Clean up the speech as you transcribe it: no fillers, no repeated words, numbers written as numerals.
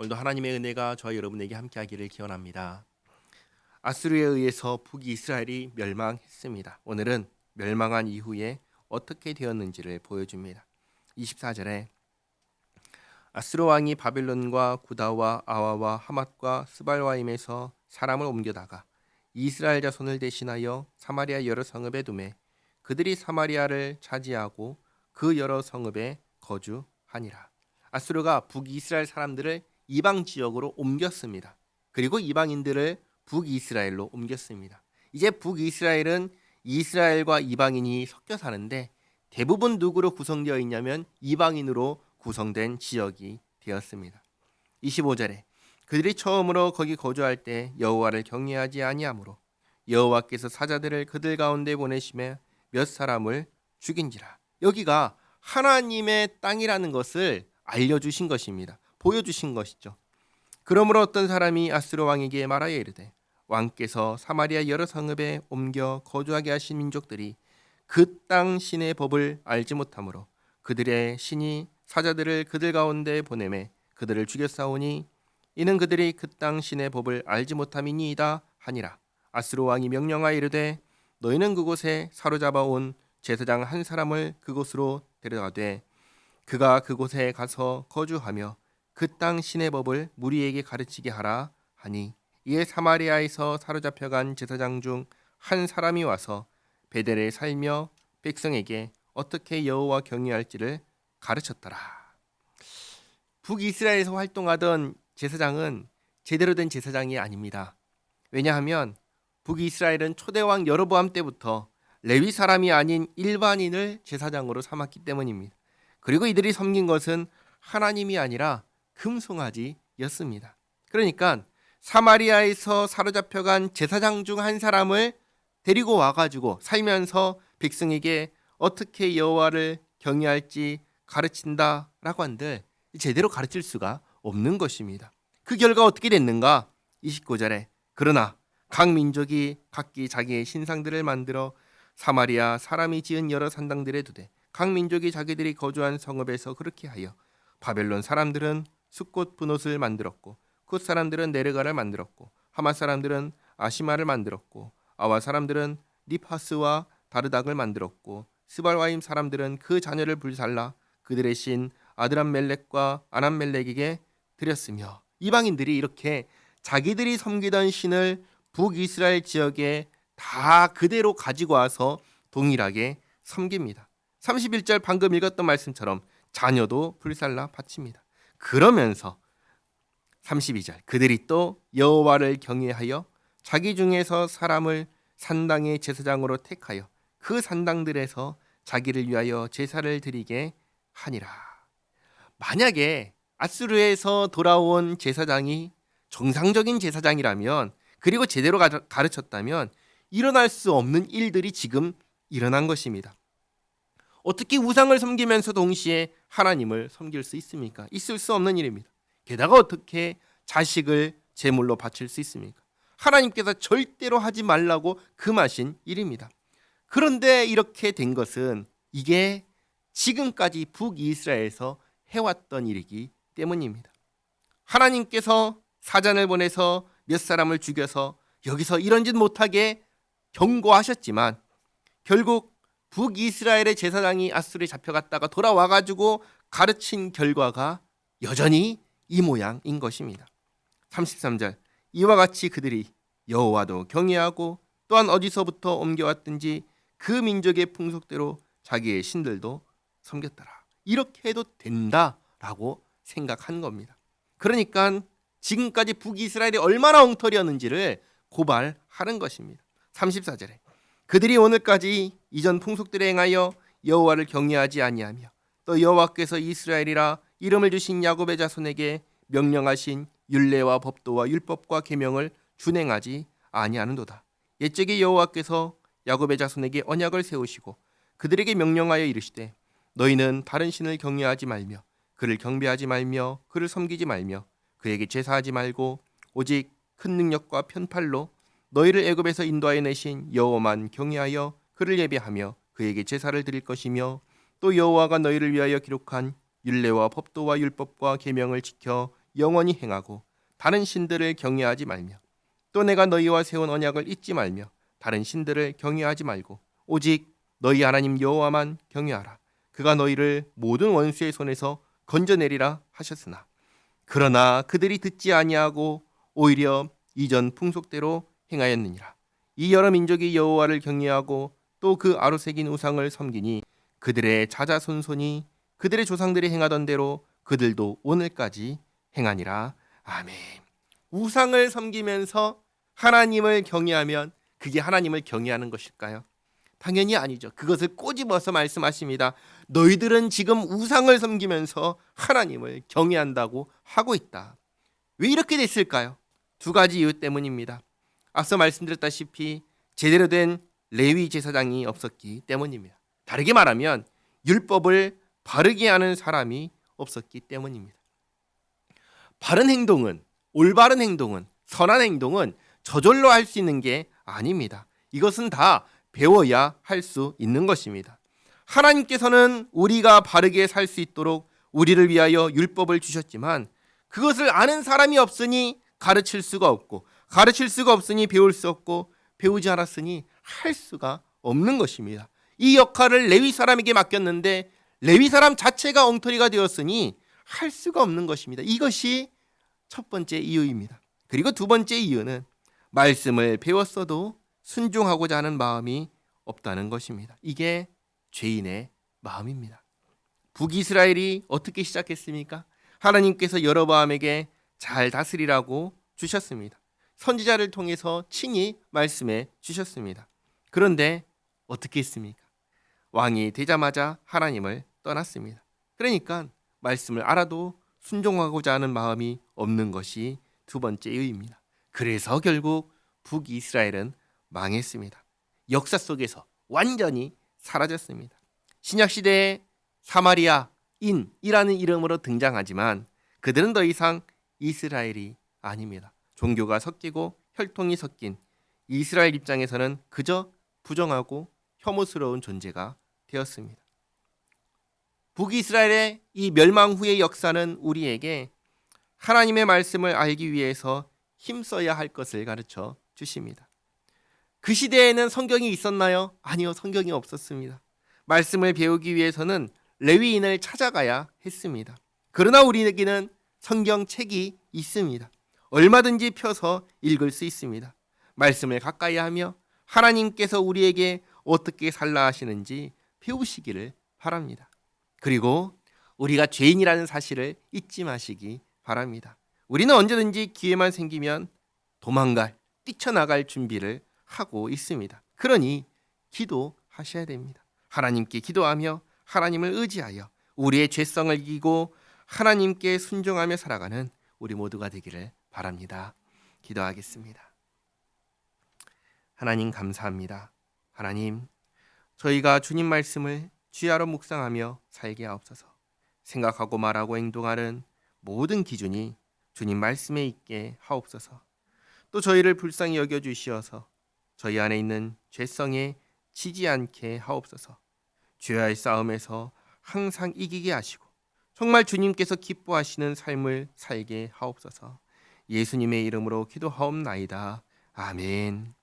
오늘도 하나님의 은혜가 저와 여러분에게 함께하기를 기원합니다. 아수르에 의해서 북이스라엘이 멸망했습니다. 오늘은 멸망한 이후에 어떻게 되었는지를 보여줍니다. 24절에 아수르 왕이 바벨론과 구다와 아와와 하맛과 스발와임에서 사람을 옮겨다가 이스라엘 자손을 대신하여 사마리아 여러 성읍에 두매 그들이 사마리아를 차지하고 그 여러 성읍에 거주하니라. 아수르가 북이스라엘 사람들을 이방 지역으로 옮겼습니다. 그리고 이방인들을 북이스라엘로 옮겼습니다. 이제 북이스라엘은 이스라엘과 이방인이 섞여 사는데 대부분 누구로 구성되어 있냐면 이방인으로 구성된 지역이 되었습니다. 25절에 그들이 처음으로 거기 거주할 때 여호와를 경외하지 아니하므로 여호와께서 사자들을 그들 가운데 보내심에 몇 사람을 죽인지라. 여기가 하나님의 땅이라는 것을 알려주신 것입니다. 보여주신 것이죠. 그러므로 어떤 사람이 아수르 왕에게 말하여 이르되 왕께서 사마리아 여러 성읍에 옮겨 거주하게 하신 민족들이 그 땅 신의 법을 알지 못하므로 그들의 신이 사자들을 그들 가운데 보내매 그들을 죽였사오니 이는 그들이 그 땅 신의 법을 알지 못함이니이다 하니라. 아수르 왕이 명령하여 이르되 너희는 그곳에 사로잡아 온 제사장 한 사람을 그곳으로 데려가되 그가 그곳에 가서 거주하며 그 땅 신의 법을 무리에게 가르치게 하라 하니 이에 사마리아에서 사로잡혀간 제사장 중 한 사람이 와서 베델에 살며 백성에게 어떻게 여호와 경외할지를 가르쳤더라. 북이스라엘에서 활동하던 제사장은 제대로 된 제사장이 아닙니다. 왜냐하면 북이스라엘은 초대왕 여로보암 때부터 레위 사람이 아닌 일반인을 제사장으로 삼았기 때문입니다. 그리고 이들이 섬긴 것은 하나님이 아니라 금송아지였습니다. 그러니까 사마리아에서 사로잡혀간 제사장 중 한 사람을 데리고 와가지고 살면서 백성에게 어떻게 여호와를 경외할지 가르친다라고 한들 제대로 가르칠 수가 없는 것입니다. 그 결과 어떻게 됐는가? 29절에 그러나 각 민족이 각기 자기의 신상들을 만들어 사마리아 사람이 지은 여러 산당들에 두되 각 민족이 자기들이 거주한 성읍에서 그렇게 하여 바벨론 사람들은 숫꽃 분옷을 만들었고 굿 사람들은 네르가를 만들었고 하맛 사람들은 아시마를 만들었고 아와 사람들은 니파스와 다르닥을 만들었고 스발와임 사람들은 그 자녀를 불살라 그들의 신 아드람멜렉과 아람멜렉에게 드렸으며 이방인들이 이렇게 자기들이 섬기던 신을 북이스라엘 지역에 다 그대로 가지고 와서 동일하게 섬깁니다. 31절 방금 읽었던 말씀처럼 자녀도 불살라 바칩니다. 그러면서 32절 그들이 또 여호와를 경외하여 자기 중에서 사람을 산당의 제사장으로 택하여 그 산당들에서 자기를 위하여 제사를 드리게 하니라. 만약에 아수르에서 돌아온 제사장이 정상적인 제사장이라면 그리고 제대로 가르쳤다면 일어날 수 없는 일들이 지금 일어난 것입니다. 어떻게 우상을 섬기면서 동시에 하나님을 섬길 수 있습니까? 있을 수 없는 일입니다. 게다가 어떻게 자식을 제물로 바칠 수 있습니까? 하나님께서 절대로 하지 말라고 금하신 일입니다. 그런데 이렇게 된 것은 이게 지금까지 북이스라엘에서 해왔던 일이기 때문입니다. 하나님께서 사잔을 보내서 몇 사람을 죽여서 여기서 이런 짓 못하게 경고하셨지만 결국 북이스라엘의 제사장이 아수르에 잡혀갔다가 돌아와가지고 가르친 결과가 여전히 이 모양인 것입니다. 33절 이와 같이 그들이 여호와도 경외하고 또한 어디서부터 옮겨왔든지 그 민족의 풍속대로 자기의 신들도 섬겼더라. 이렇게 해도 된다라고 생각한 겁니다. 그러니까 지금까지 북이스라엘이 얼마나 엉터리였는지를 고발하는 것입니다. 34절에 그들이 오늘까지 이전 풍속들에 행하여 여호와를 경외하지 아니하며 또 여호와께서 이스라엘이라 이름을 주신 야곱의 자손에게 명령하신 율례와 법도와 율법과 계명을 준행하지 아니하는도다. 옛적에 여호와께서 야곱의 자손에게 언약을 세우시고 그들에게 명령하여 이르시되 너희는 다른 신을 경외하지 말며 그를 경배하지 말며 그를 섬기지 말며 그에게 제사하지 말고 오직 큰 능력과 편팔로 너희를 애굽에서 인도하여 내신 여호와만 경외하여 그를 예배하며 그에게 제사를 드릴 것이며 또 여호와가 너희를 위하여 기록한 율례와 법도와 율법과 계명을 지켜 영원히 행하고 다른 신들을 경외하지 말며 또 내가 너희와 세운 언약을 잊지 말며 다른 신들을 경외하지 말고 오직 너희 하나님 여호와만 경외하라. 그가 너희를 모든 원수의 손에서 건져내리라 하셨으나 그러나 그들이 듣지 아니하고 오히려 이전 풍속대로 행하였느니라. 이 여러 민족이 여호와를 경외하고 또 그 아로새긴 우상을 섬기니 그들의 자자손손이 그들의 조상들이 행하던 대로 그들도 오늘까지 행하니라. 아멘. 우상을 섬기면서 하나님을 경외하면 그게 하나님을 경외하는 것일까요? 당연히 아니죠. 그것을 꼬집어서 말씀하십니다. 너희들은 지금 우상을 섬기면서 하나님을 경외한다고 하고 있다. 왜 이렇게 됐을까요? 두 가지 이유 때문입니다. 앞서 말씀드렸다시피 제대로 된 레위 제사장이 없었기 때문입니다. 다르게 말하면 율법을 바르게 하는 사람이 없었기 때문입니다. 바른 행동은, 올바른 행동은, 선한 행동은 저절로 할 수 있는 게 아닙니다. 이것은 다 배워야 할 수 있는 것입니다. 하나님께서는 우리가 바르게 살 수 있도록 우리를 위하여 율법을 주셨지만 그것을 아는 사람이 없으니 가르칠 수가 없고 가르칠 수가 없으니 배울 수 없고 배우지 않았으니 할 수가 없는 것입니다. 이 역할을 레위 사람에게 맡겼는데 레위 사람 자체가 엉터리가 되었으니 할 수가 없는 것입니다. 이것이 첫 번째 이유입니다. 그리고 두 번째 이유는 말씀을 배웠어도 순종하고자 하는 마음이 없다는 것입니다. 이게 죄인의 마음입니다. 북이스라엘이 어떻게 시작했습니까? 하나님께서 여로보암에게 잘 다스리라고 주셨습니다. 선지자를 통해서 친히 말씀해 주셨습니다. 그런데 어떻게 했습니까? 왕이 되자마자 하나님을 떠났습니다. 그러니까 말씀을 알아도 순종하고자 하는 마음이 없는 것이 두 번째 이유입니다. 그래서 결국 북이스라엘은 망했습니다. 역사 속에서 완전히 사라졌습니다. 신약시대에 사마리아인이라는 이름으로 등장하지만 그들은 더 이상 이스라엘이 아닙니다. 종교가 섞이고 혈통이 섞인 이스라엘 입장에서는 그저 부정하고 혐오스러운 존재가 되었습니다. 북이스라엘의 이 멸망 후의 역사는 우리에게 하나님의 말씀을 알기 위해서 힘써야 할 것을 가르쳐 주십니다. 그 시대에는 성경이 있었나요? 아니요, 성경이 없었습니다. 말씀을 배우기 위해서는 레위인을 찾아가야 했습니다. 그러나 우리에게는 성경책이 있습니다. 얼마든지 펴서 읽을 수 있습니다. 말씀을 가까이 하며 하나님께서 우리에게 어떻게 살라 하시는지 배우시기를 바랍니다. 그리고 우리가 죄인이라는 사실을 잊지 마시기 바랍니다. 우리는 언제든지 기회만 생기면 도망갈, 뛰쳐나갈 준비를 하고 있습니다. 그러니 기도하셔야 됩니다. 하나님께 기도하며 하나님을 의지하여 우리의 죄성을 이기고 하나님께 순종하며 살아가는 우리 모두가 되기를 바랍니다. 기도하겠습니다. 하나님 감사합니다. 하나님, 저희가 주님 말씀을 주야로 묵상하며 살게 하옵소서. 생각하고 말하고 행동하는 모든 기준이 주님 말씀에 있게 하옵소서. 또 저희를 불쌍히 여겨주시어서 저희 안에 있는 죄성에 지지 않게 하옵소서. 죄와의 싸움에서 항상 이기게 하시고 정말 주님께서 기뻐하시는 삶을 살게 하옵소서. 예수님의 이름으로 기도하옵나이다. 아멘.